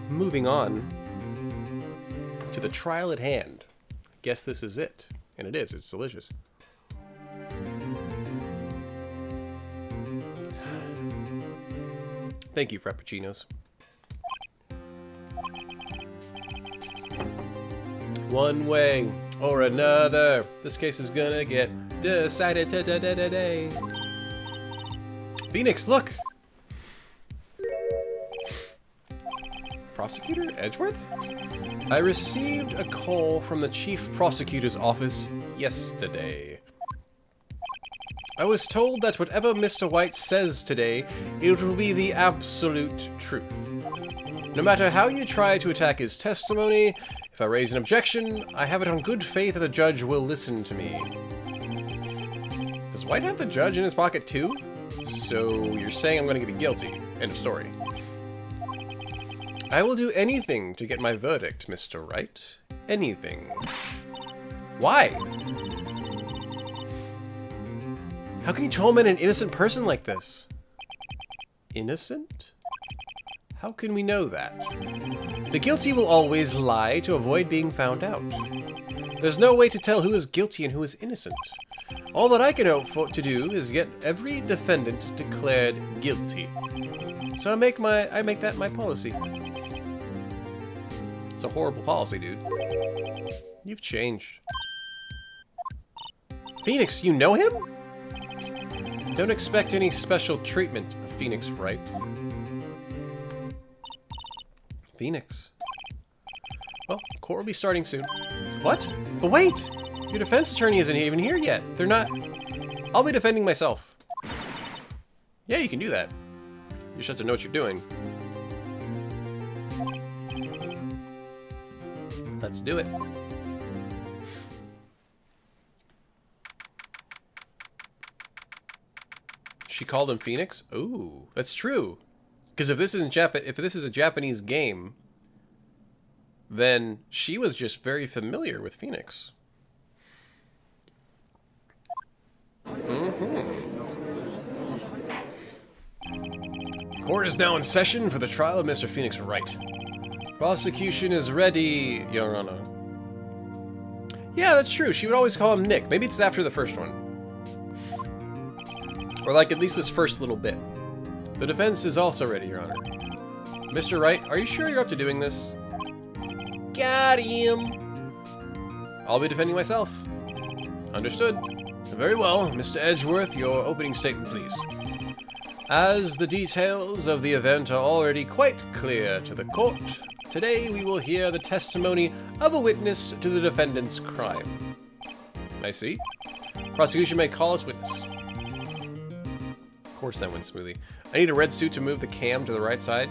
moving on to the trial at hand. Guess this is it. And it is. It's delicious. Thank you, Frappuccinos. One way or another, this case is gonna get decided today. Phoenix, look! Prosecutor Edgeworth? I received a call from the Chief Prosecutor's office yesterday. I was told that whatever Mr. White says today, it will be the absolute truth. No matter how you try to attack his testimony, if I raise an objection, I have it on good faith that the judge will listen to me. Does White have the judge in his pocket too? So you're saying I'm going to be guilty. End of story. I will do anything to get my verdict, Mr. Wright. Anything. Why? How can you torment an innocent person like this? Innocent? How can we know that? The guilty will always lie to avoid being found out. There's no way to tell who is guilty and who is innocent. All that I can hope to do is get every defendant declared guilty. So I make that my policy. It's a horrible policy, dude. You've changed. Phoenix, you know him? Don't expect any special treatment, Phoenix Wright. Phoenix. Well, court will be starting soon. What? But wait! Your defense attorney isn't even here yet. They're not... I'll be defending myself. Yeah, you can do that. You just have to know what you're doing. Let's do it. She called him Phoenix? Ooh, that's true. Because if this is a Japanese game, then she was just very familiar with Phoenix. Court is now in session for the trial of Mr. Phoenix Wright. Prosecution is ready, Your Honor. Yeah, that's true. She would always call him Nick. Maybe it's after the first one. Or like at least this first little bit. The defense is also ready, Your Honor. Mr. Wright, are you sure you're up to doing this? Got him! I'll be defending myself. Understood. Very well, Mr. Edgeworth, your opening statement, please. As the details of the event are already quite clear to the court, today we will hear the testimony of a witness to the defendant's crime. I see. Prosecution may call us witness. Of course that went smoothly. I need a red suit to move the cam to the right side.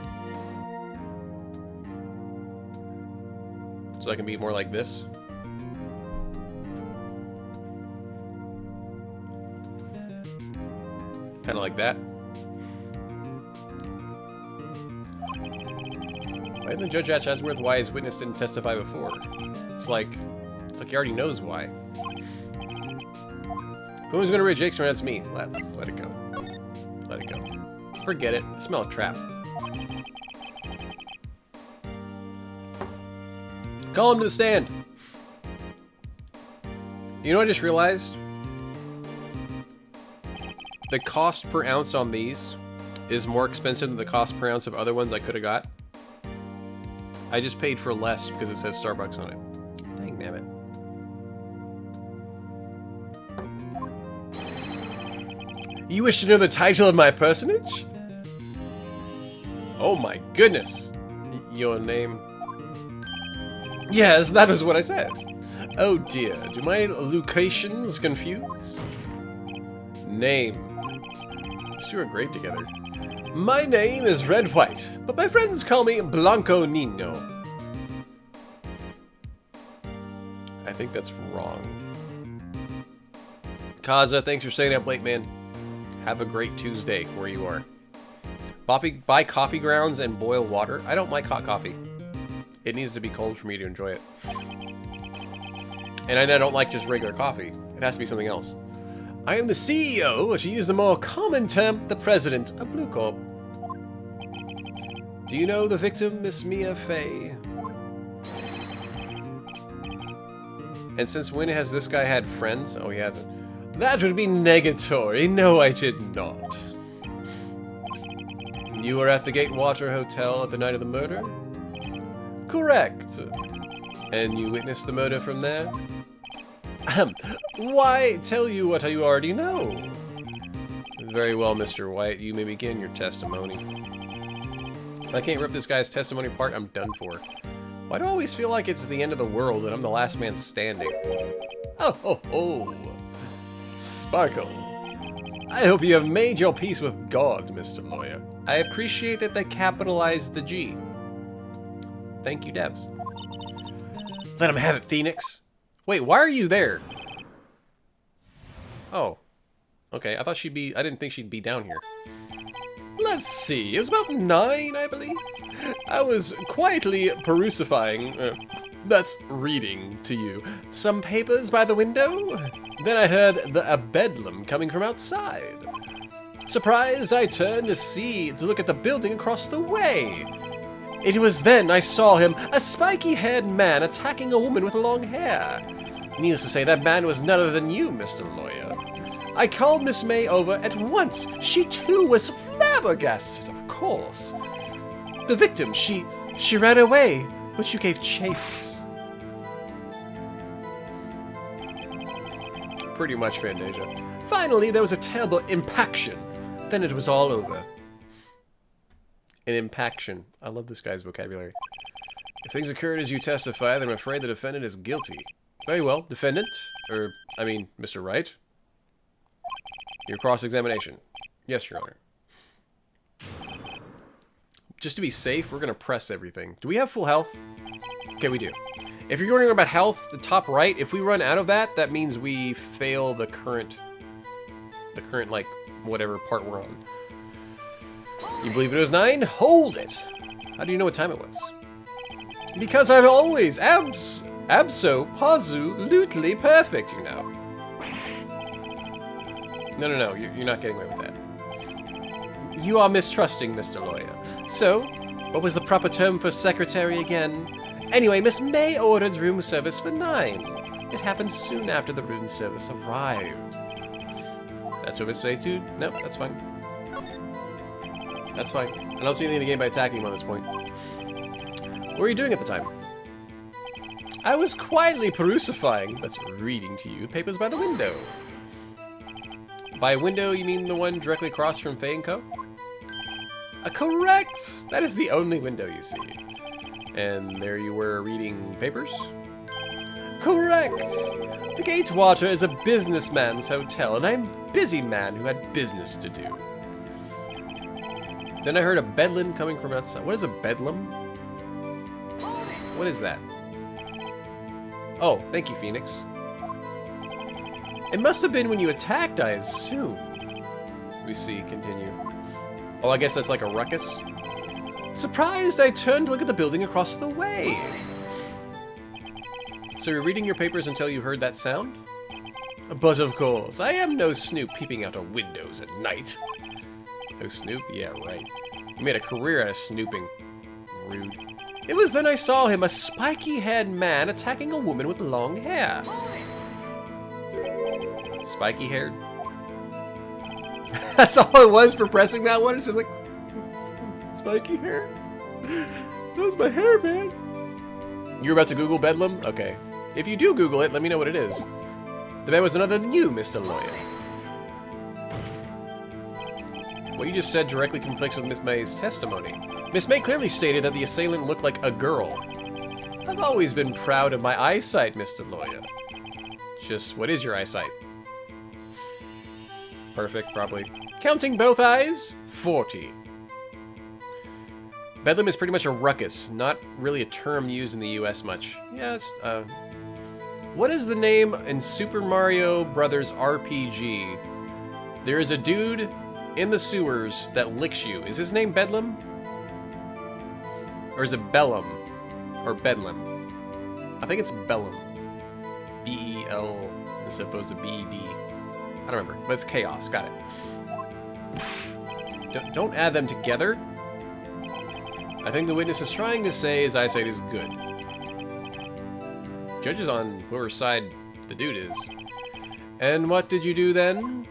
So I can be more like this. Kind of like that. Why didn't the judge ask Edgeworth why his witness didn't testify before? It's like he already knows why. If anyone's gonna read Jake's, that's me. Let it go. Let it go. Forget it. I smell a trap. Call him to the stand. You know what I just realized? The cost per ounce on these is more expensive than the cost per ounce of other ones I could have got. I just paid for less because it says Starbucks on it. Dang damn it. You wish to know the title of my personage? Oh my goodness. Your name? Yes, that was what I said. Oh dear, do my locations confuse? Name. These two are great together. My name is Red White, but my friends call me Blanco Nino. I think that's wrong. Kaza, thanks for staying up late, man. Have a great Tuesday where you are. Buy coffee grounds and boil water. I don't like hot coffee. It needs to be cold for me to enjoy it. And I don't like just regular coffee. It has to be something else. I am the CEO, or to use the more common term, the president of Blue Corp. Do you know the victim, Miss Mia Fey? And since when has this guy had friends? Oh, he hasn't. That would be negatory. No, I did not. You were at the Gatewater Hotel at the night of the murder? Correct. And you witnessed the murder from there? Why tell you what you already know? Very well, Mr. White. You may begin your testimony. If I can't rip this guy's testimony apart, I'm done for. Why do I always feel like it's the end of the world and I'm the last man standing? Oh, ho, ho. Sparkle. I hope you have made your peace with God, Mr. Lawyer. I appreciate that they capitalized the G. Thank you, devs. Let him have it, Phoenix. Wait, why are you there? Oh. Okay, I thought she'd be... I didn't think she'd be down here. Let's see. It was about 9, I believe. I was quietly perusifying... that's reading to you. Some papers by the window. Then I heard a bedlam coming from outside. Surprised, I turned to look at the building across the way. It was then I saw him, a spiky-haired man attacking a woman with long hair. Needless to say, that man was none other than you, Mr. Lawyer. I called Miss May over at once. She too was flabbergasted, of course. The victim, she ran away, but you gave chase. Pretty much, Fantasia. Finally, there was a terrible impaction. Then it was all over. An impaction. I love this guy's vocabulary. If things occurred as you testify, then I'm afraid the defendant is guilty. Very well, defendant. Mr. Wright. Your cross-examination. Yes, Your Honor. Just to be safe, we're going to press everything. Do we have full health? Okay, we do. If you're wondering about health, the top right, if we run out of that, that means we fail the current, like, whatever part we're on. You believe it was 9? Hold it! How do you know what time it was? Because I'm always abso-pozzu-lutely perfect, you know. No, you're not getting away with that. You are mistrusting, Mr. Lawyer. So, what was the proper term for secretary again? Anyway, Miss May ordered room service for 9. It happened soon after the room service arrived. That's what Miss May too? No, that's fine. That's fine. I don't see anything to gain by attacking him on this point. What were you doing at the time? I was quietly perusifying, that's reading to you, papers by the window. By window, you mean the one directly across from Faye & Co.? Correct! That is the only window you see. And there you were reading papers? Correct! The Gatewater is a businessman's hotel, and I'm a busy man who had business to do. Then I heard a bedlam coming from outside. What is a bedlam? What is that? Oh, thank you, Phoenix. It must have been when you attacked, I assume. We see, continue. Oh, I guess that's like a ruckus. Surprised, I turned to look at the building across the way. So you're reading your papers until you heard that sound? But of course, I am no snoop peeping out of windows at night. No snoop? Yeah, right. You made a career out of snooping. Rude. It was then I saw him, a spiky-haired man attacking a woman with long hair. Spiky-haired? That's all it was for pressing that one? It's just like... Spiky hair? That was my hair, man. You're about to Google Bedlam? Okay. If you do Google it, let me know what it is. The man was none other than you, Mr. Lawyer. What you just said directly conflicts with Miss May's testimony. Miss May clearly stated that the assailant looked like a girl. I've always been proud of my eyesight, Mr. Lawyer. Just, what is your eyesight? Perfect, probably. Counting both eyes, 40. Bedlam is pretty much a ruckus, not really a term used in the US much. Yeah, it's, what is the name in Super Mario Brothers RPG? There is a dude in the sewers that licks you. Is his name Bedlam? Or is it Bellum? Or Bedlam? I think it's Bellum. B-E-L as opposed to B-E-D. I don't remember, but it's chaos. Got it. Don't add them together. I think the witness is trying to say his eyesight is good. Judges on whoever's side the dude is. And what did you do then?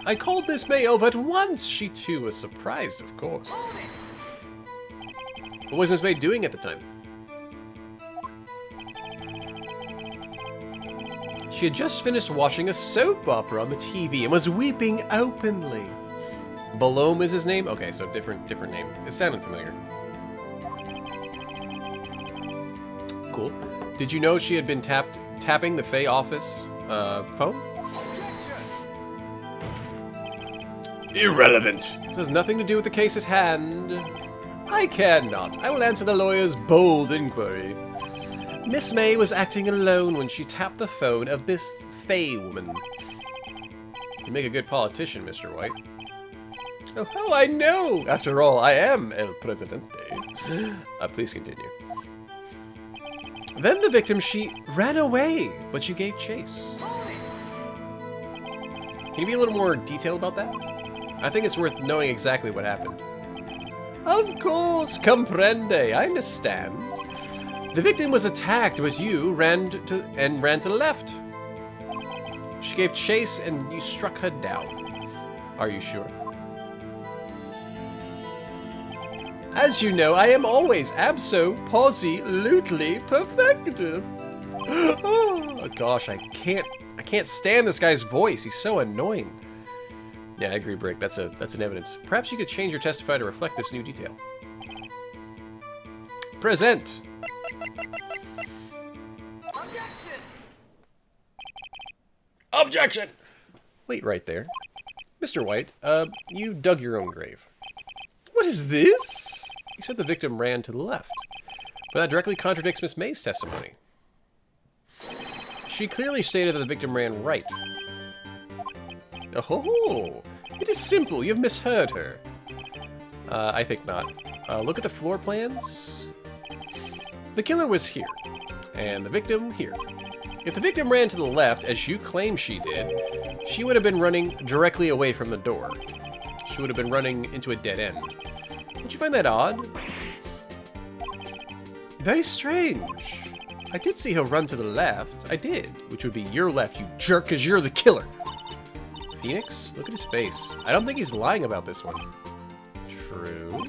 I called Miss May over at once. She too was surprised, of course. What was Miss May doing at the time? She had just finished watching a soap opera on the TV and was weeping openly. Balome is his name? Okay, so different name. It sounded familiar. Cool. Did you know she had been tapping the Fae office phone? Irrelevant. This has nothing to do with the case at hand. I care not. I will answer the lawyer's bold inquiry. Miss May was acting alone when she tapped the phone of this Fae woman. You make a good politician, Mr. White. Oh, I know! After all, I am El Presidente. Please continue. Then the victim, she ran away, but you gave chase. Can you be a little more detailed about that? I think it's worth knowing exactly what happened. Of course, comprende, I understand. The victim was attacked, but you ran to the left. She gave chase and you struck her down. Are you sure? As you know, I am always abso-posi-lutely perfective. Oh gosh, I can't stand this guy's voice. He's so annoying. Yeah, I agree, Brick. That's an evidence. Perhaps you could change your testify to reflect this new detail. Present. Objection! Wait right there. Mr. White, you dug your own grave. What is this? You said the victim ran to the left. But that directly contradicts Miss May's testimony. She clearly stated that the victim ran right. Oh, it is simple. You've misheard her. I think not. Look at the floor plans. The killer was here, and the victim here. If the victim ran to the left, as you claim she did, she would have been running directly away from the door. She would have been running into a dead end. Don't you find that odd? Very strange. I did see her run to the left. I did, which would be your left, you jerk, because you're the killer. Phoenix? Look at his face. I don't think he's lying about this one. True.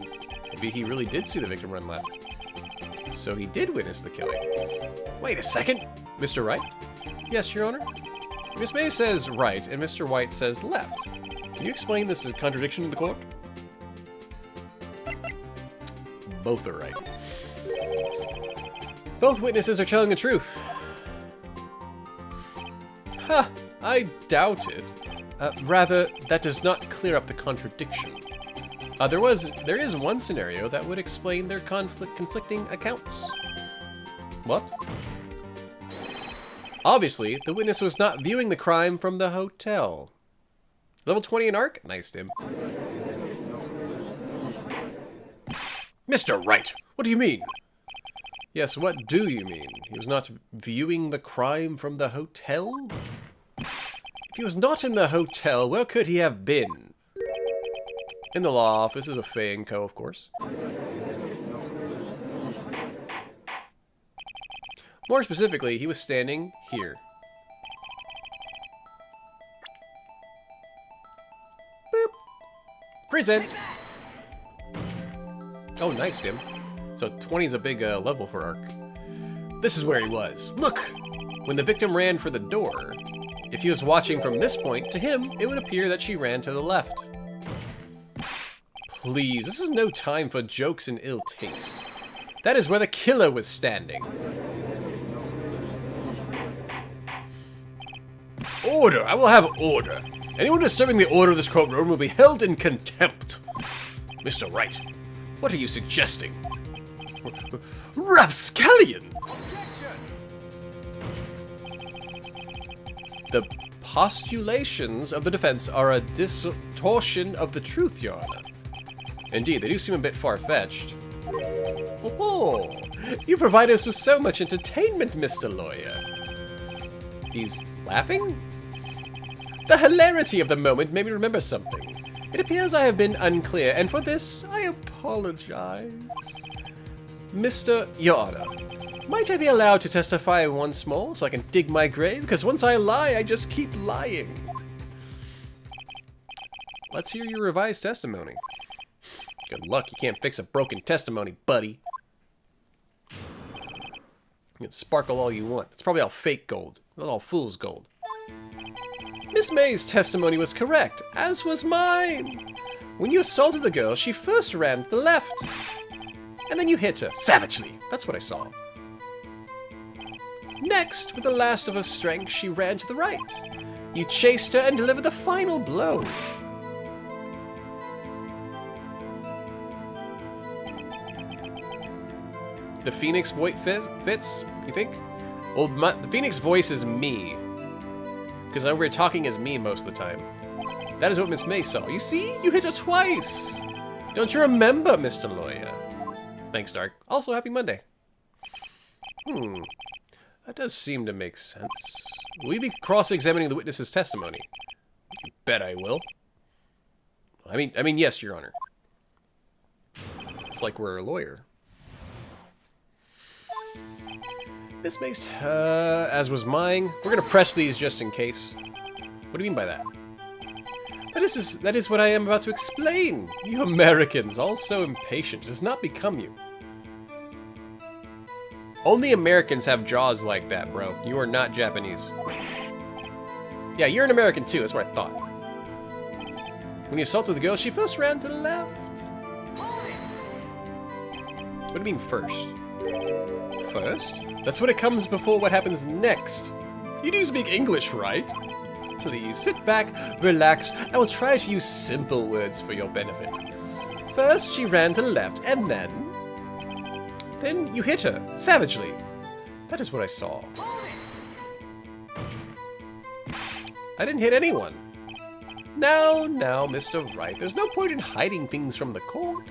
Maybe he really did see the victim run left. So he did witness the killing. Wait a second! Mr. Wright? Yes, Your Honor? Miss May says right, and Mr. White says left. Can you explain this as a contradiction to the court? Both are right. Both witnesses are telling the truth. Ha! I doubt it. Rather, that does not clear up the contradiction. There is one scenario that would explain their conflicting accounts. What? Obviously, the witness was not viewing the crime from the hotel. Level 20 in ARC? Nice, Tim. Mr. Wright, what do you mean? Yes, what do you mean? He was not viewing the crime from the hotel? If he was not in the hotel, where could he have been? In the law office is a Fae & Co., of course. More specifically, he was standing here. Boop. Present. Oh, nice, Tim. So 20 is a big level for ARC. This is where he was. Look! When the victim ran for the door, if he was watching from this point, to him, it would appear that she ran to the left. Please, this is no time for jokes and ill taste. That is where the killer was standing. Order! I will have order. Anyone disturbing the order of this courtroom will be held in contempt. Mr. Wright, what are you suggesting? Rapscallion! The postulations of the defense are a distortion of the truth, Your Honor. Indeed, they do seem a bit far-fetched. Oh, you provide us with so much entertainment, Mr. Lawyer. He's laughing? The hilarity of the moment made me remember something. It appears I have been unclear, and for this, I apologize. Your Honor, might I be allowed to testify once more so I can dig my grave? Because once I lie, I just keep lying. Let's hear your revised testimony. Good luck, you can't fix a broken testimony, buddy. You can sparkle all you want. It's probably all fake gold. That's all fool's gold. Miss May's testimony was correct, as was mine. When you assaulted the girl, she first ran to the left. And then you hit her, savagely. That's what I saw. Next, with the last of her strength, she ran to the right. You chased her and delivered the final blow. The Phoenix voice fits, you think? Well, the Phoenix voice is me. Because we're talking as me most of the time. That is what Miss May saw. You see? You hit her twice. Don't you remember, Mr. Lawyer? Thanks, Dark. Also, happy Monday. That does seem to make sense. Will we be cross-examining the witness's testimony? You bet I will. I mean, yes, Your Honor. It's like we're a lawyer. Miss May's, as was mine. We're gonna press these just in case. What do you mean by that? That is what I am about to explain. You Americans, all so impatient. It does not become you. Only Americans have jaws like that, bro. You are not Japanese. Yeah, you're an American too. That's what I thought. When you assaulted the girl, she first ran to the left. What do you mean first? First? That's what it comes before what happens next. You do speak English, right? Please, sit back, relax, I will try to use simple words for your benefit. First, she ran to the left, and then you hit her, savagely. That is what I saw. I didn't hit anyone. Now, Mr. Wright, there's no point in hiding things from the court.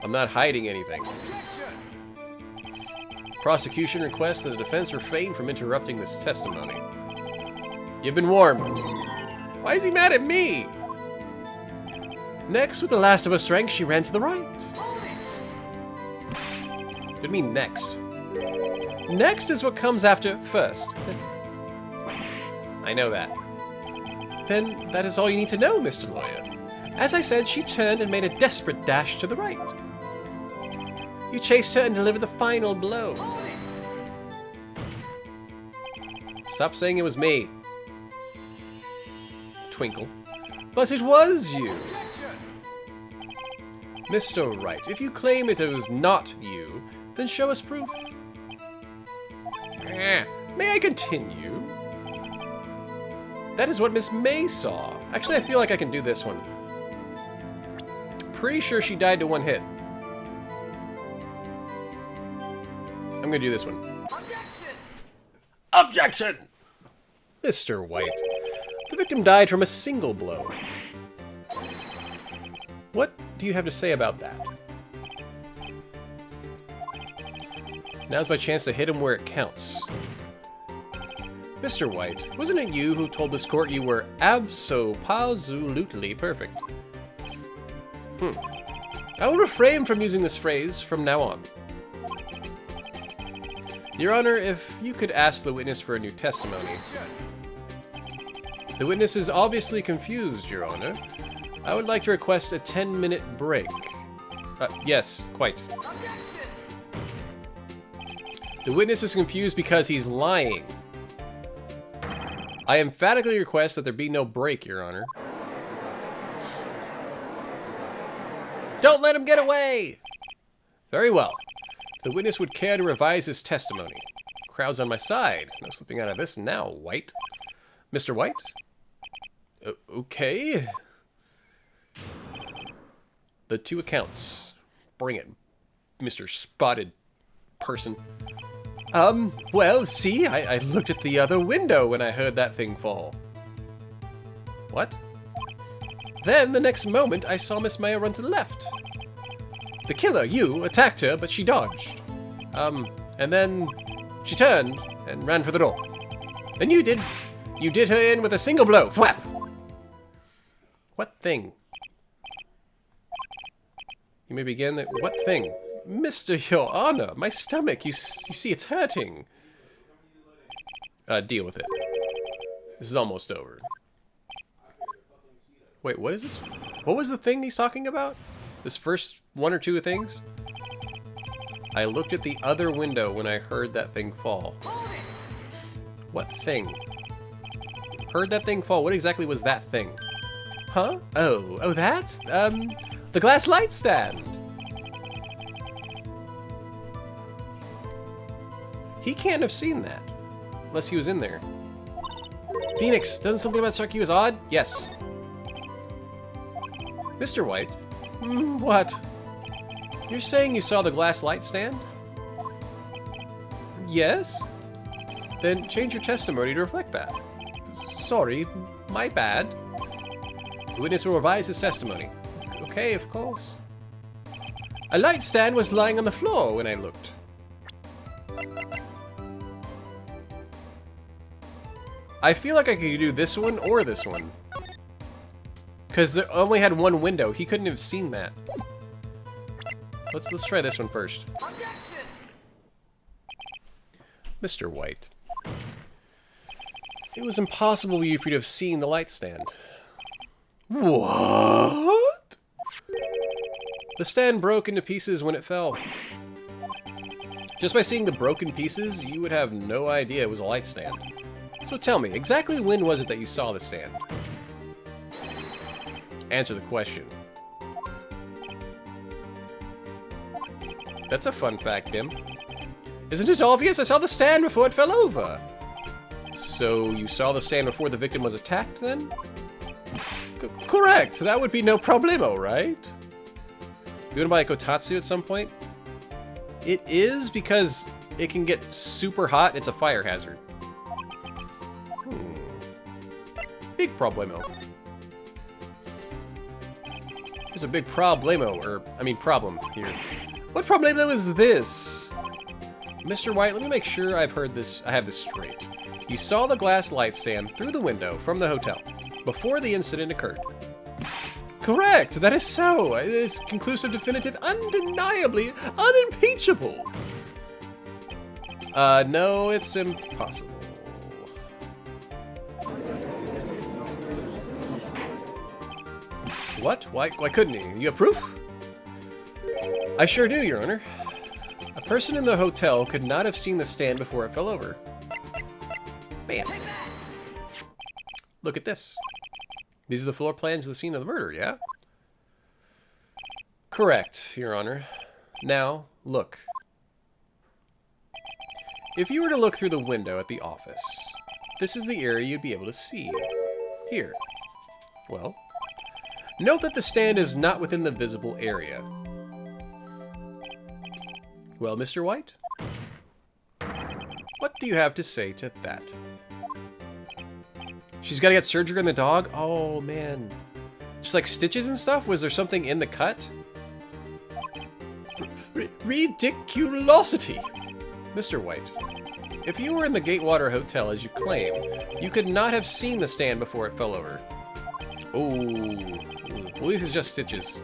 I'm not hiding anything. Prosecution requests that the defense refrain from interrupting this testimony. You've been warned. Why is he mad at me? Next, with the last of her strength, she ran to the right. What do you mean, next? Next is what comes after first. I know that. Then that is all you need to know, Mr. Lawyer. As I said, she turned and made a desperate dash to the right. You chased her and delivered the final blow. Stop saying it was me. Twinkle. But it was you. Mr. Wright, if you claim it was not you, then show us proof. May I continue? That is what Miss May saw. Actually, I feel like I can do this one. Pretty sure she died to one hit. I'm gonna do this one. Objection! Mr. White, the victim died from a single blow. What do you have to say about that? Now's my chance to hit him where it counts. Mr. White, wasn't it you who told this court you were abso-absolutely perfect? I will refrain from using this phrase from now on. Your Honor, if you could ask the witness for a new testimony. The witness is obviously confused, Your Honor. I would like to request a 10-minute break. Yes, quite. The witness is confused because he's lying. I emphatically request that there be no break, Your Honor. Don't let him get away! Very well. The witness would care to revise his testimony. Crowd's on my side. No slipping out of this now, White. Mr. White? Okay. The two accounts. Bring it, Mr. Spotted Person. Well, see, I looked at the other window when I heard that thing fall. What? Then, the next moment, I saw Miss Maya run to the left. The killer, you, attacked her, but she dodged. And then she turned and ran for the door. Then you did her in with a single blow. Thwap! What thing? You may begin the... What thing? Mr. Your Honor, my stomach, you see it's hurting. Deal with it. This is almost over. Wait, what is this? What was the thing he's talking about? This first one or two things? I looked at the other window when I heard that thing fall. What thing? Heard that thing fall. What exactly was that thing? Huh? Oh, that? The glass light stand. He can't have seen that. Unless he was in there. Phoenix, doesn't something about Sarky was odd? Yes. Mr. White? What? You're saying you saw the glass light stand? Yes? Then change your testimony to reflect that. Sorry, my bad. The witness will revise his testimony. Okay, of course. A light stand was lying on the floor when I looked. I feel like I could do this one or this one. Because they only had one window. He couldn't have seen that. Let's try this one first. Mr. White. It was impossible for you to have seen the light stand. What? The stand broke into pieces when it fell. Just by seeing the broken pieces, you would have no idea it was a light stand. So tell me, exactly when was it that you saw the stand? Answer the question. That's a fun fact, Dim. Isn't it obvious? I saw the stand before it fell over. So you saw the stand before the victim was attacked, then? Correct! That would be no problemo, right? You wanna buy a Kotatsu at some point? It is because it can get super hot. It's a fire hazard. Big problemo. There's a big problem here. What problemo is this? Mr. White, let me make sure I have this straight. You saw the glass light stand through the window from the hotel before the incident occurred. Correct! That is so! It is conclusive, definitive, undeniably unimpeachable! No, it's impossible. What? Why couldn't he? You have proof? I sure do, Your Honor. A person in the hotel could not have seen the stand before it fell over. Bam. Look at this. These are the floor plans of the scene of the murder, yeah? Correct, Your Honor. Now, look. If you were to look through the window at the office, this is the area you'd be able to see. Here. Well, note that the stand is not within the visible area. Well, Mr. White? What do you have to say to that? She's got to get surgery on the dog? Oh, man. Just like stitches and stuff? Was there something in the cut? Ridiculosity! Mr. White, if you were in the Gatewater Hotel as you claim, you could not have seen the stand before it fell over. Ooh. Well, this is just stitches.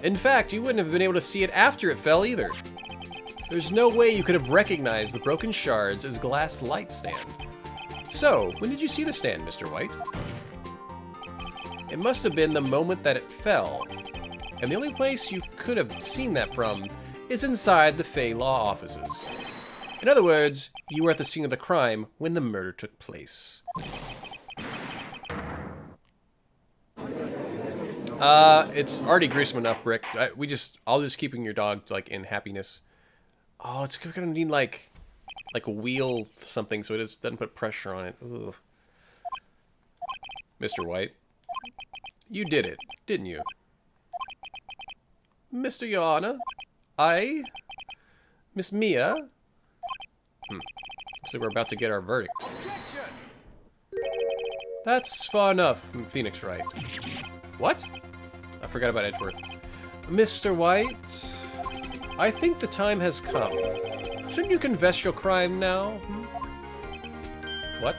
In fact, you wouldn't have been able to see it after it fell either. There's no way you could have recognized the broken shards as glass light stand. So, when did you see the stand, Mr. White? It must have been the moment that it fell. And the only place you could have seen that from is inside the Fey Law offices. In other words, you were at the scene of the crime when the murder took place. It's already gruesome enough, Brick. I'll just keeping your dog, like, in happiness. Oh, it's gonna need, like a wheel something so it doesn't put pressure on it. Ugh. Mr. White, you did it, didn't you? Mr. Your Honor, Miss Mia? Looks like we're about to get our verdict. That's far enough, Phoenix Wright. What? I forgot about Edgeworth. Mr. White, I think the time has come. Shouldn't you confess your crime now? What?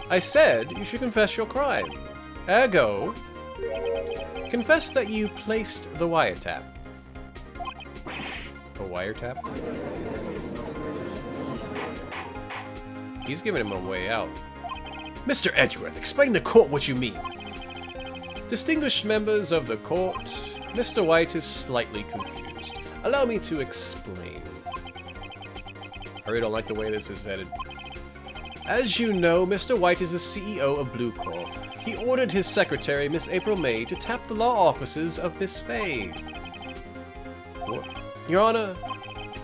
I said you should confess your crime. Ergo, Confess that you placed the wiretap. A wiretap? He's giving him a way out. Mr. Edgeworth, explain to court what you mean. Distinguished members of the court, Mr. White is slightly confused. Allow me to explain. I really don't like the way this is headed. As you know, Mr. White is the CEO of Blue Corp. He ordered his secretary, Miss April May, to tap the law offices of Miss Fay. What? Your Honor,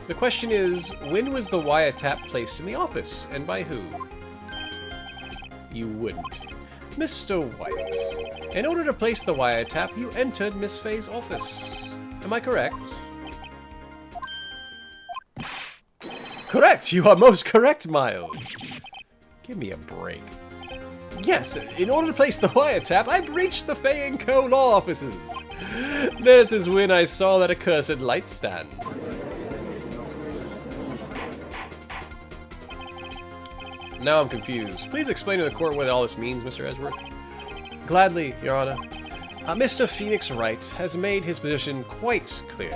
the question is, when was the wiretap placed in the office, and by who? You wouldn't. Mr. White, in order to place the wiretap, you entered Miss Fay's office. Am I correct? Correct! You are most correct, Miles. Give me a break. Yes, in order to place the wiretap, I breached the Fay & Co. law offices. That is when I saw that accursed light stand. Now I'm confused. Please explain to the court what all this means, Mr. Edgeworth. Gladly, Your Honor. Mr. Phoenix Wright has made his position quite clear.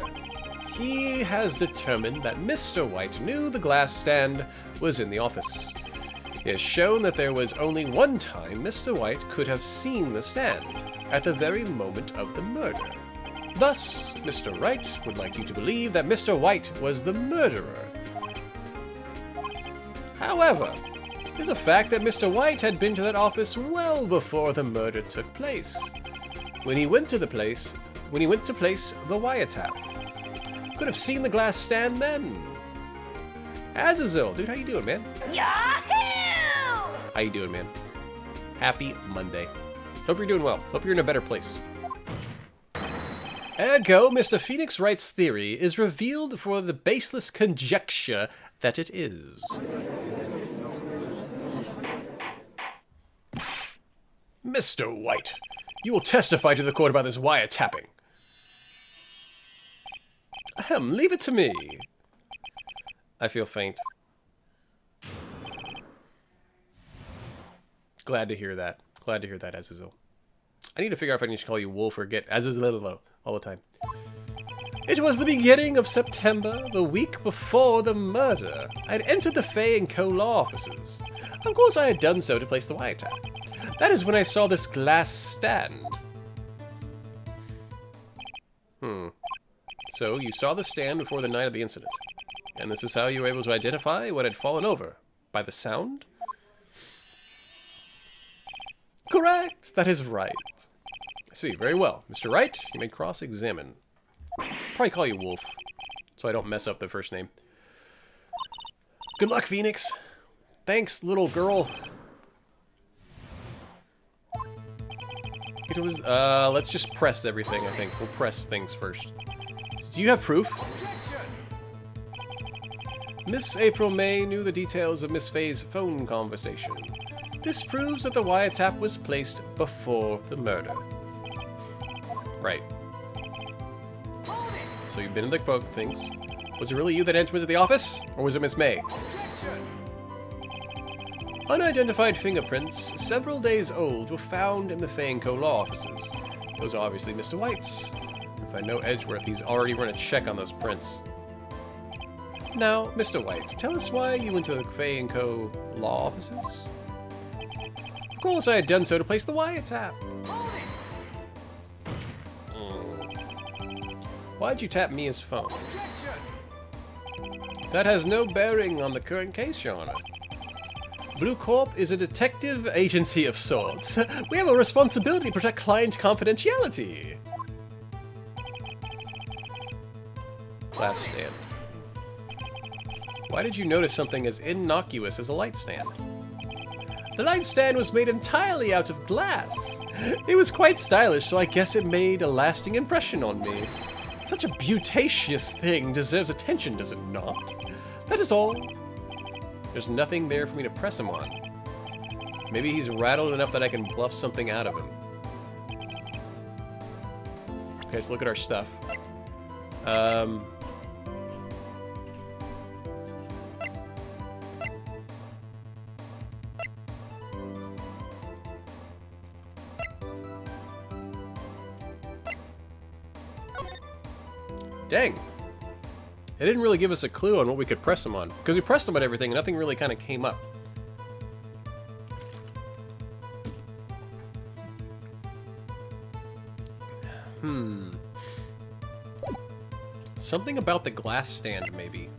He has determined that Mr. White knew the glass stand was in the office. He has shown that there was only one time Mr. White could have seen the stand, at the very moment of the murder. Thus, Mr. Wright would like you to believe that Mr. White was the murderer. However, it is a fact that Mr. White had been to that office well before the murder took place. When he went to place the wiretap. Could have seen the glass stand then. Azazel, dude, how you doing, man? Yahoo! How you doing, man? Happy Monday. Hope you're doing well. Hope you're in a better place. Ergo, Mr. Phoenix Wright's theory is revealed for the baseless conjecture that it is. Mr. White, you will testify to the court about this wiretapping. Ahem, leave it to me. I feel faint. Glad to hear that. Glad to hear that, Azazel. I need to figure out if I need to call you Wolf or get Azazel all the time. It was the beginning of September, the week before the murder. I had entered the Fay & Co. law offices. Of course I had done so to place the wiretap. That is when I saw this glass stand. So you saw the stand before the night of the incident. And this is how you were able to identify what had fallen over? By the sound? Correct! That is right. I see, very well. Mr. Wright, you may cross-examine. Probably call you Wolf, so I don't mess up the first name. Good luck, Phoenix. Thanks, little girl. It was, let's just press everything, I think. We'll press things first. Do you have proof? Miss April May knew the details of Miss Fay's phone conversation. This proves that the wiretap was placed before the murder. Right. So you've been in the book things. Was it really you that entered into the office? Or was it Miss May? Unidentified fingerprints, several days old, were found in the Fay & Co. law offices. Those are obviously Mr. White's. If I know Edgeworth, he's already run a check on those prints. Now, Mr. White, tell us why you went to the Fay & Co. law offices? Of course I had done so to place the wiretap. Why'd you tap Mia's phone? That has no bearing on the current case, Your Honor. Blue Corp is a detective agency of sorts. We have a responsibility to protect client confidentiality. Glass stand. Why did you notice something as innocuous as a light stand? The light stand was made entirely out of glass. It was quite stylish, so I guess it made a lasting impression on me. Such a beautacious thing deserves attention, does it not? That is all. There's nothing there for me to press him on. Maybe he's rattled enough that I can bluff something out of him. Okay, let's look at our stuff. Dang. It didn't really give us a clue on what we could press them on. Because we pressed them on everything and nothing really kind of came up. Something about the glass stand, maybe.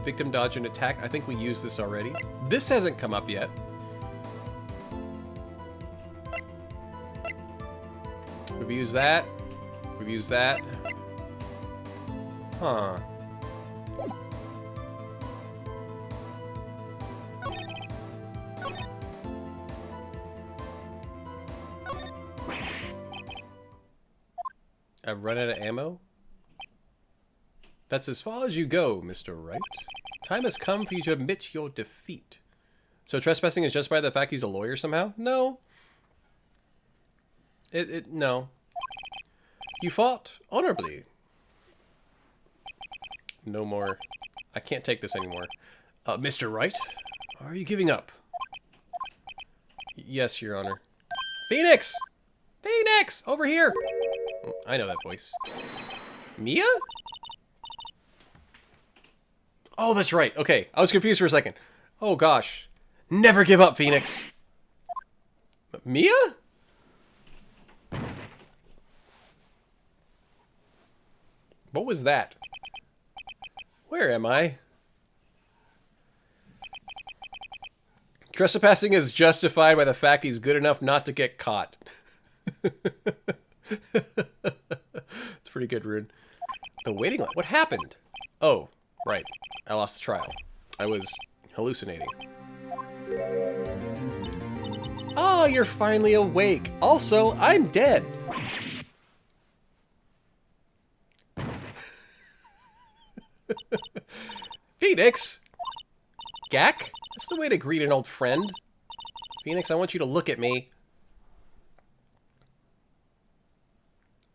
Victim dodge and attack. I think we used this already. This hasn't come up yet. We've used that. We've used that. Huh. I've run out of ammo? That's as far as you go, Mr. Wright. Time has come for you to admit your defeat. So trespassing is just by the fact he's a lawyer somehow? No. No. You fought honorably. No more. I can't take this anymore. Mr. Wright, are you giving up? Yes, Your Honor. Phoenix! Phoenix! Over here! Oh, I know that voice. Mia? Oh, that's right. Okay, I was confused for a second. Oh, gosh. Never give up, Phoenix. Mia? What was that? Where am I? Trespassing is justified by the fact he's good enough not to get caught. It's pretty good, Rune. The waiting line. What happened? Oh, right. I lost the trial. I was hallucinating. Oh, you're finally awake. Also, I'm dead. Phoenix! Gak? That's the way to greet an old friend. Phoenix, I want you to look at me.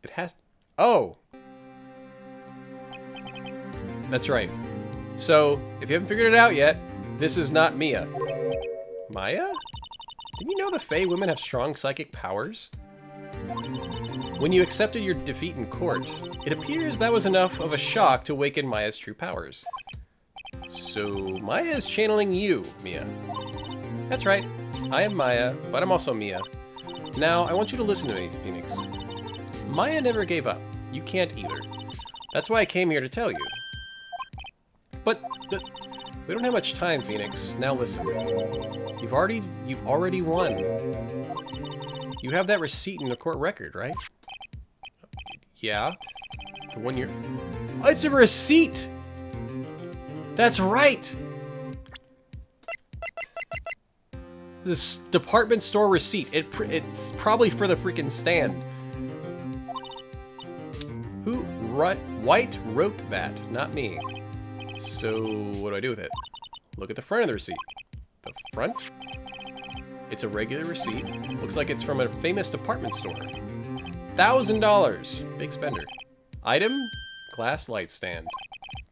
It has... Oh! That's right. So, if you haven't figured it out yet, this is not Mia. Maya? Didn't you know the Fae women have strong psychic powers? When you accepted your defeat in court, it appears that was enough of a shock to awaken Maya's true powers. So, Maya is channeling you, Mia. That's right. I am Maya, but I'm also Mia. Now, I want you to listen to me, Phoenix. Maya never gave up. You can't either. That's why I came here to tell you. But, we don't have much time, Phoenix. Now listen. You've already won. You have that receipt in the court record, right? Yeah. The one you're... Oh, it's a receipt! That's right! This department store receipt. It's probably for the freaking stand. Who? Wright wrote that, not me. So, what do I do with it? Look at the front of the receipt. The front? It's a regular receipt. Looks like it's from a famous department store. $1,000. Big spender. Item? Glass light stand.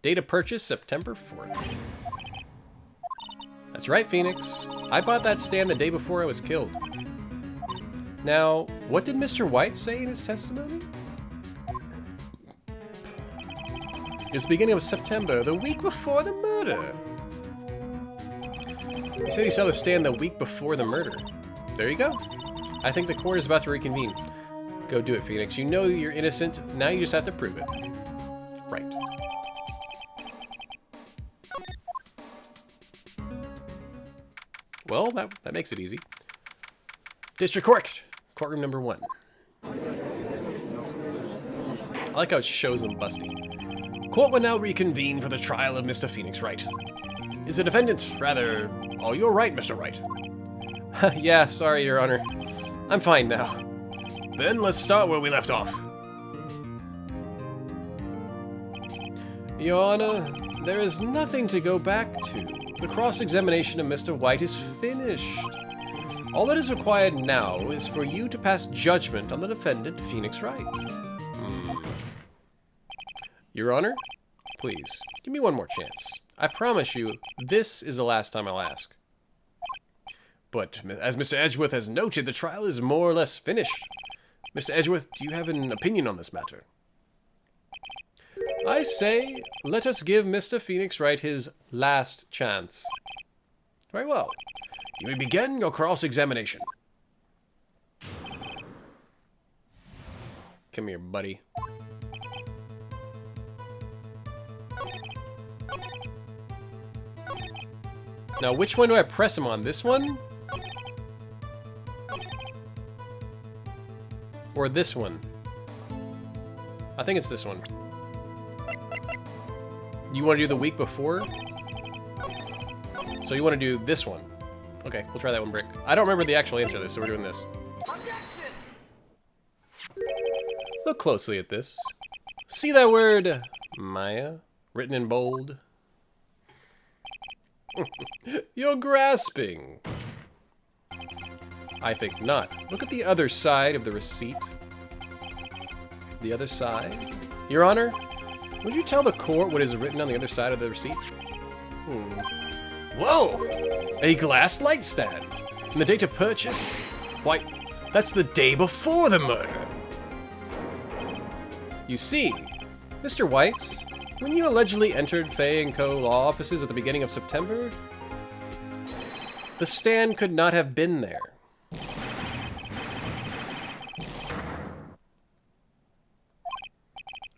Date of purchase, September 4th. That's right, Phoenix. I bought that stand the day before I was killed. Now, what did Mr. White say in his testimony? It was the beginning of September, the week before the murder. He said he saw the stand the week before the murder. There you go. I think the court is about to reconvene. Go do it, Phoenix. You know you're innocent. Now you just have to prove it. Right. Well, that makes it easy. District Court. Courtroom number 1. I like how it shows them busty. Court will now reconvene for the trial of Mr. Phoenix Wright. Is the defendant, rather... Oh, you're right, Mr. Wright. Yeah, sorry, Your Honor. I'm fine now. Then let's start where we left off. Your Honor, there is nothing to go back to. The cross-examination of Mr. White is finished. All that is required now is for you to pass judgment on the defendant, Phoenix Wright. Your Honor, please, give me one more chance. I promise you, this is the last time I'll ask. But, as Mr. Edgeworth has noted, the trial is more or less finished. Mr. Edgeworth, do you have an opinion on this matter? I say, let us give Mr. Phoenix Wright his last chance. Very well. You may begin your cross-examination. Come here, buddy. Now, which one do I press him on? This one? Or this one? I think it's this one. You want to do the week before? So you want to do this one. Okay, we'll try that one, Brick. I don't remember the actual answer to this, so we're doing this. Look closely at this. See that word, Maya, written in bold? You're grasping. I think not. Look at the other side of the receipt. The other side? Your Honor, would you tell the court what is written on the other side of the receipt? Whoa! A glass light stand. And the date of purchase? Why, that's the day before the murder. You see, Mr. White, when you allegedly entered Fay & Co. law offices at the beginning of September, the stand could not have been there.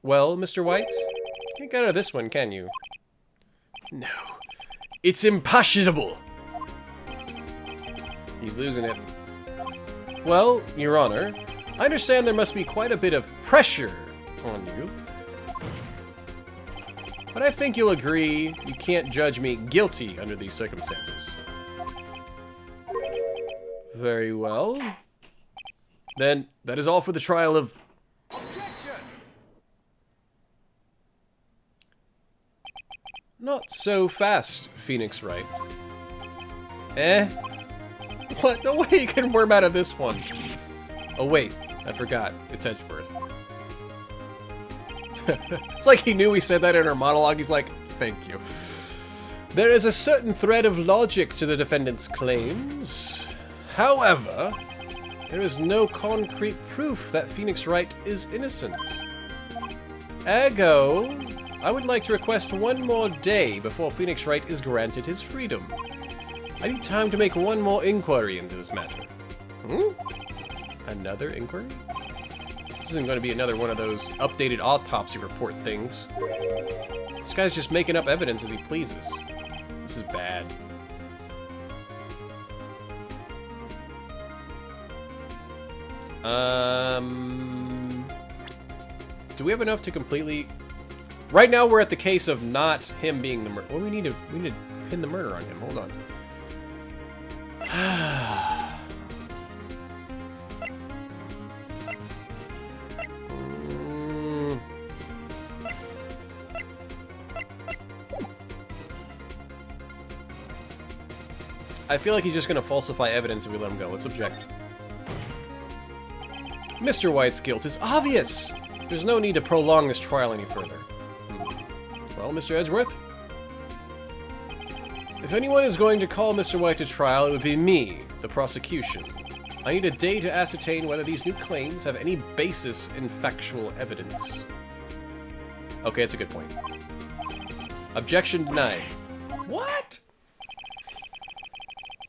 Well, Mr. White, you can't get out of this one, can you? No. It's impossible! He's losing it. Well, Your Honor, I understand there must be quite a bit of pressure on you. But I think you'll agree you can't judge me guilty under these circumstances. Very well. Then, that is all for the trial of... Not so fast, Phoenix Wright. Eh? What? No way you can worm out of this one. Oh wait, I forgot. It's Edgeworth. It's like he knew we said that in our monologue. He's like, thank you. There is a certain thread of logic to the defendant's claims. However, there is no concrete proof that Phoenix Wright is innocent. Ergo, I would like to request one more day before Phoenix Wright is granted his freedom. I need time to make one more inquiry into this matter. Another inquiry? This isn't going to be another one of those updated autopsy report things. This guy's just making up evidence as he pleases. This is bad. Do we have enough to completely... Right now we're at the case of not him being the murderer. Well, we need to pin the murder on him. Hold on. I feel like he's just going to falsify evidence if we let him go. Let's object. Mr. White's guilt is obvious. There's no need to prolong this trial any further. Well, Mr. Edgeworth? If anyone is going to call Mr. White to trial, it would be me, the prosecution. I need a day to ascertain whether these new claims have any basis in factual evidence. Okay, that's a good point. Objection denied. What?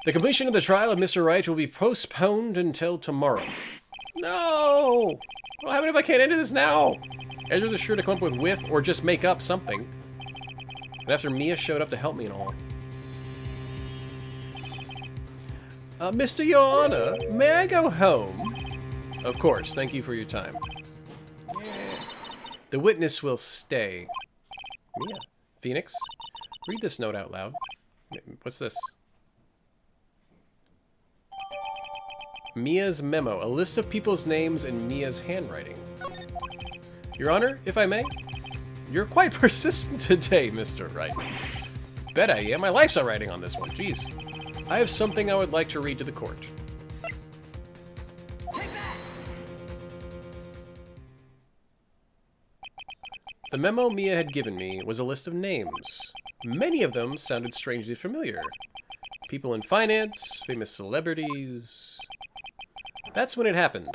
The completion of the trial of Mr. Wright will be postponed until tomorrow. No! What happens if I can't end this now? Edgeworth is sure to come up with or just make up something. And after Mia showed up to help me and all. Mr. Your Honor, may I go home? Of course, thank you for your time. Yeah. The witness will stay. Mia. Phoenix, read this note out loud. What's this? Mia's memo, a list of people's names in Mia's handwriting. Your Honor, if I may? You're quite persistent today, Mr. Wright. Bet I am. My life's not writing on this one. Jeez. I have something I would like to read to the court. The memo Mia had given me was a list of names. Many of them sounded strangely familiar. People in finance, famous celebrities... That's when it happened.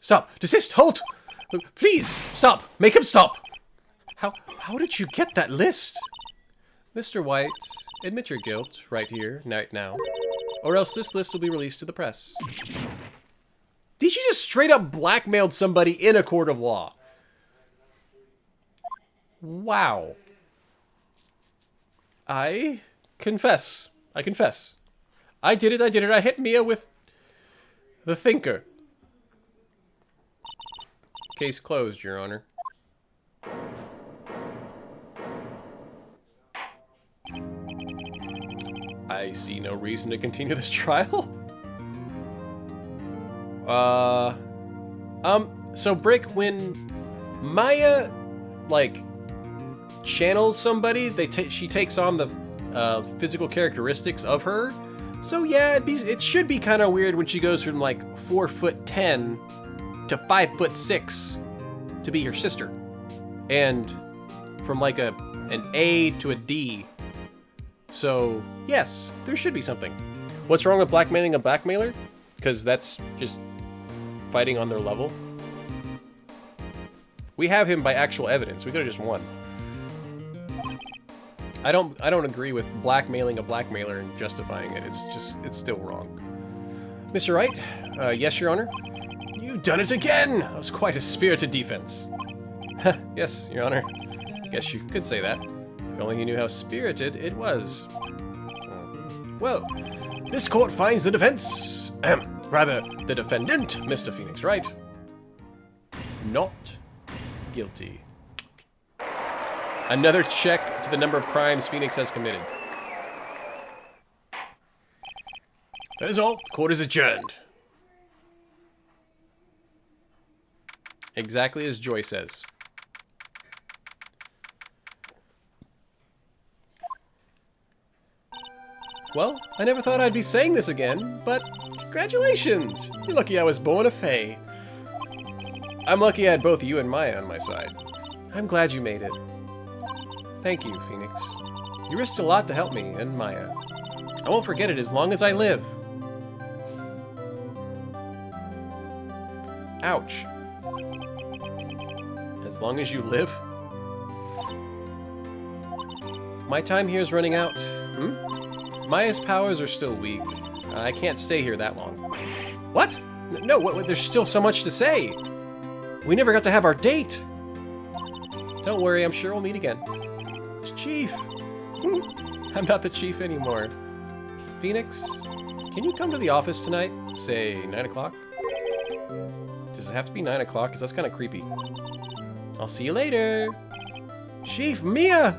Stop! Desist! Halt! Please! Stop! Make him stop! How did you get that list? Mr. White, admit your guilt right here, right now. Or else this list will be released to the press. Did you just straight up blackmailed somebody in a court of law? Wow. I confess. I confess. I did it. I hit Mia with the thinker. Case closed, Your Honor. I see no reason to continue this trial. So Brick, when Maya, like, channels somebody, she takes on the physical characteristics of her. So yeah, it should be kind of weird when she goes from like 4'10" to 5'6" to be her sister, and from like an A to a D. So yes, there should be something. What's wrong with blackmailing a blackmailer? Because that's just fighting on their level. We have him by actual evidence. We could have just won. I don't agree with blackmailing a blackmailer and justifying it. It's still wrong. Mr. Wright? Yes, Your Honor? You've done it again! That was quite a spirited defense. Yes, Your Honor. I guess you could say that. If only you knew how spirited it was. Well, this court finds the defense, rather, the defendant, Mr. Phoenix Wright, not guilty. Another check to the number of crimes Phoenix has committed. That is all. Court is adjourned. Exactly as Joy says. Well, I never thought I'd be saying this again, but congratulations! You're lucky I was born a Fae. I'm lucky I had both you and Maya on my side. I'm glad you made it. Thank you, Phoenix. You risked a lot to help me and Maya. I won't forget it as long as I live. Ouch. As long as you live? My time here is running out. Maya's powers are still weak. I can't stay here that long. What? No, there's still so much to say. We never got to have our date. Don't worry, I'm sure we'll meet again. Chief. I'm not the chief anymore. Phoenix, can you come to the office tonight? Say 9 o'clock? Does it have to be 9 o'clock? Because that's kind of creepy. I'll see you later. Chief, Mia!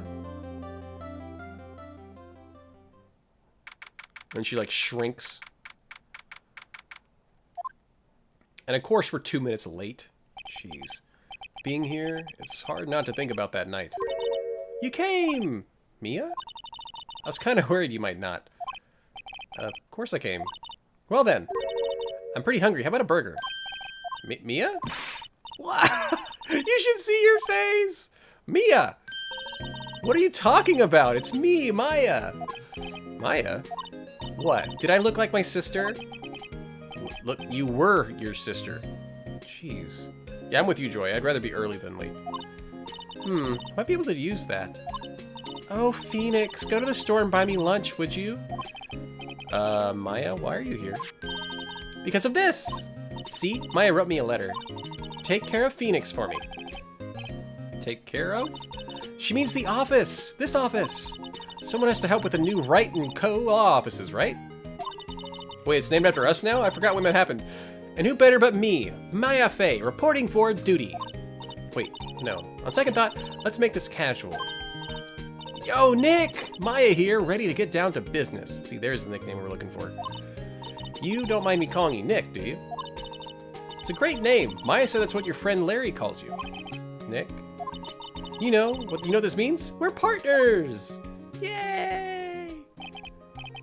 And she, like, shrinks. And of course we're 2 minutes late. Jeez. Being here, it's hard not to think about that night. You came! Mia? I was kind of worried you might not. Of course I came. Well then. I'm pretty hungry. How about a burger? Mia? What? You should see your face! Mia! What are you talking about? It's me, Maya! Maya? What? Did I look like my sister? Look, you were your sister. Jeez. Yeah, I'm with you, Joy. I'd rather be early than late. Might be able to use that. Oh, Phoenix, go to the store and buy me lunch, would you? Maya, why are you here? Because of this! See? Maya wrote me a letter. Take care of Phoenix for me. Take care of? She means the office! This office! Someone has to help with the new Wright & Co. law offices, right? Wait, it's named after us now? I forgot when that happened. And who better but me, Maya Fey, reporting for duty. Wait, no. On second thought, let's make this casual. Yo, Nick! Maya here, ready to get down to business. See, there's the nickname we're looking for. You don't mind me calling you Nick, do you? It's a great name. Maya said that's what your friend Larry calls you. Nick? You know what this means? We're partners! Yay!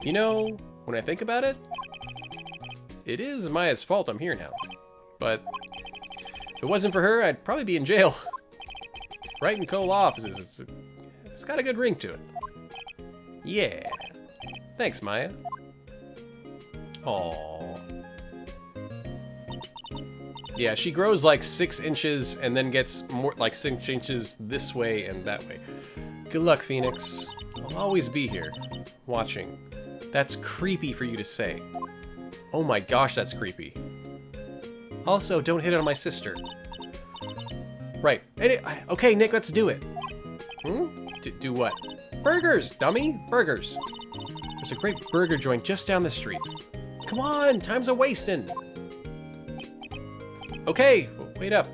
You know, when I think about it, it is Maya's fault I'm here now. But if it wasn't for her, I'd probably be in jail. Wright & Co. law offices, it's got a good ring to it. Yeah. Thanks, Maya. Aww. Yeah, she grows like 6 inches and then gets more like 6 inches this way and that way. Good luck, Phoenix. I'll always be here, watching. That's creepy for you to say. Oh my gosh, that's creepy. Also, don't hit on my sister. Right. Okay, Nick, let's do it. Do what? Burgers, dummy! Burgers. There's a great burger joint just down the street. Come on, time's a-wasting. Okay, wait up.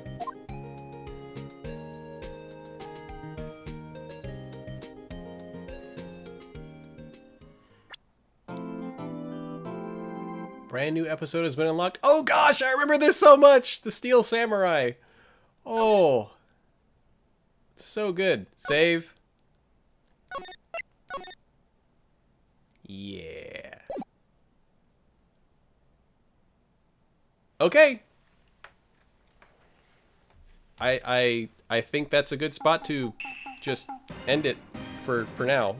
Brand new episode has been unlocked. Oh gosh, I remember this so much! The Steel Samurai. Oh. So good. Save. Yeah. Okay. I think that's a good spot to just end it for now.